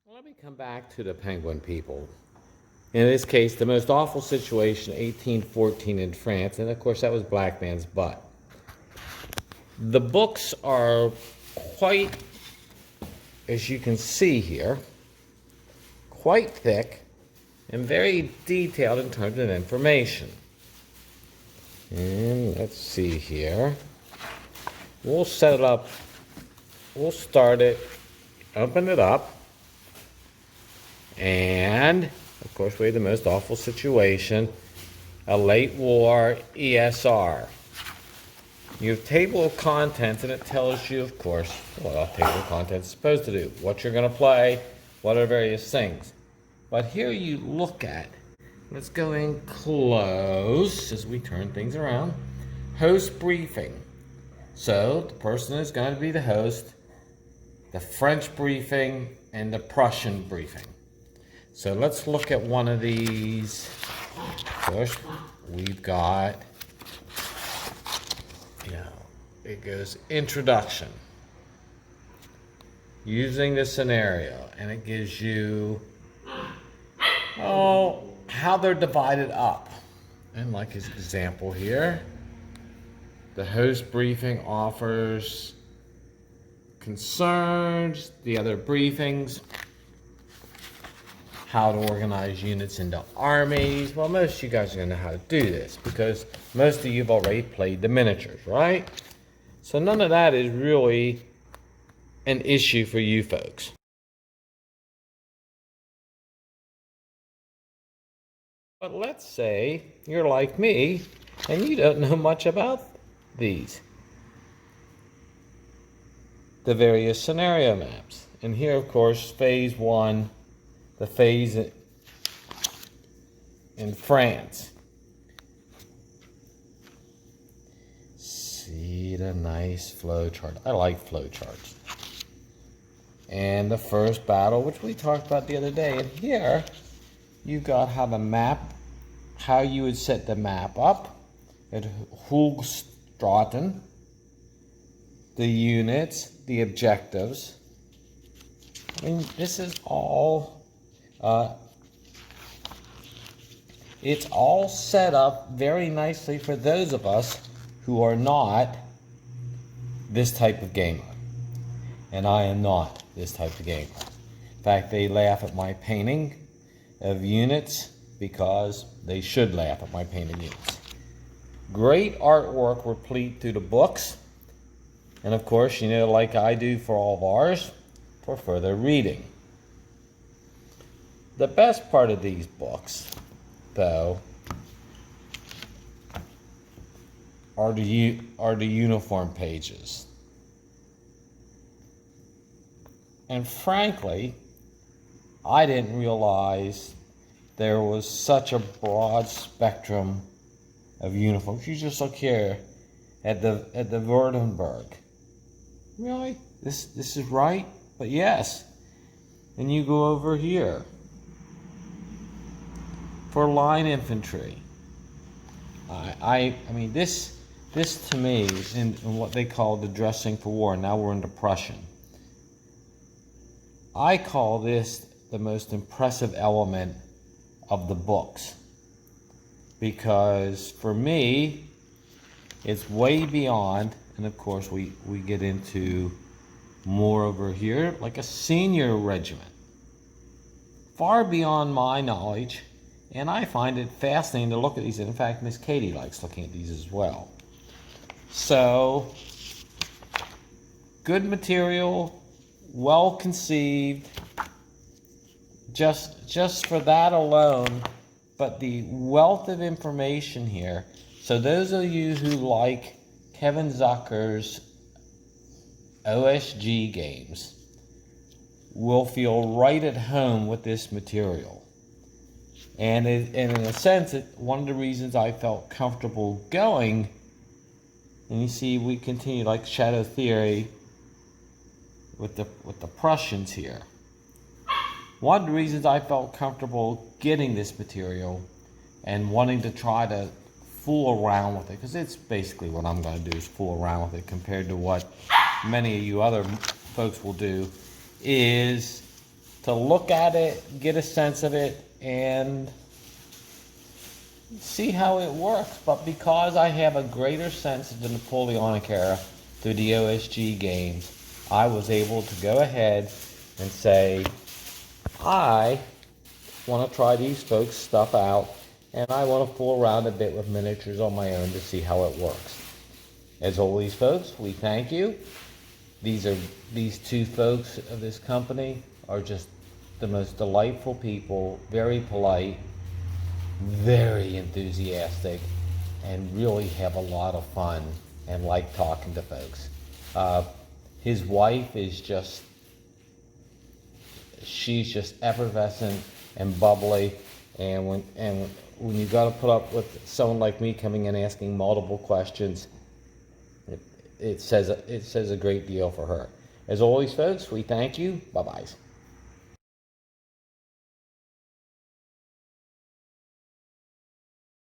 Well, let me come back to the Penguin people. In this case, the most awful situation, 1814 in France, and of course that was Black Man's Butt. The books are quite, as you can see here, quite thick and very detailed in terms of information. And let's see here. We'll set it up, we'll start it, open it up, and of course we have the most awful situation, a late war ESR. You have table of contents, and it tells you, of course, what a table of contents is supposed to do, what you're going to play, what are various things. But here you look at, let's go in close as we turn things around, host briefing. So the person is going to be the host, the French briefing, and the Prussian briefing. So let's look at one of these. First, we've got, it goes introduction, using the scenario, and it gives you, how they're divided up. And like his example here, the host briefing offers concerns, the other briefings, how to organize units into armies. Well, most of you guys are going to know how to do this because most of you have already played the miniatures, right? So none of that is really an issue for you folks. But let's say you're like me and you don't know much about these, the various scenario maps. And here, of course, phase one, the phase in France. See the nice flow chart. I like flow charts. And the first battle, which we talked about the other day. And here, you got how the map, how you would set the map up at Hoogstraten, the units, the objectives. I mean, this is all, it's all set up very nicely for those of us who are not this type of gamer. And I am not this type of gamer. In fact, they laugh at my painting of units because they should laugh at my painted units. Great artwork replete through the books. And of course, like I do for all of ours, for further reading. The best part of these books, though, are the uniform pages. And frankly, I didn't realize there was such a broad spectrum of uniforms. You just look here at the Württemberg. Really? This is right? But yes. And you go over here for line infantry. I mean this to me is in what they call the dressing for war. Now we're into Prussian. I call this the most impressive element of the books, because for me it's way beyond, and of course we get into more over here, like a senior regiment, far beyond my knowledge, and I find it fascinating to look at these. In fact, Miss Katie likes looking at these as well. So good material, well conceived, just for that alone, but the wealth of information here. So those of you who like Kevin Zucker's OSG games will feel right at home with this material. And in a sense, one of the reasons I felt comfortable going, and you see we continue like Shadow Theory with the Prussians here. One of the reasons I felt comfortable getting this material and wanting to try to fool around with it, because it's basically what I'm going to do is fool around with it compared to what many of you other folks will do, is to look at it, get a sense of it, and see how it works. But because I have a greater sense of the Napoleonic era through the OSG games, I was able to go ahead and say, I want to try these folks' stuff out, and I want to fool around a bit with miniatures on my own to see how it works. As always, folks, we thank you. These two folks of this company are just the most delightful people, very polite, very enthusiastic, and really have a lot of fun and like talking to folks. His wife is she's just effervescent and bubbly, and when you got to put up with someone like me coming in asking multiple questions, it says a great deal for her. As always, folks, we thank you. Bye-bye.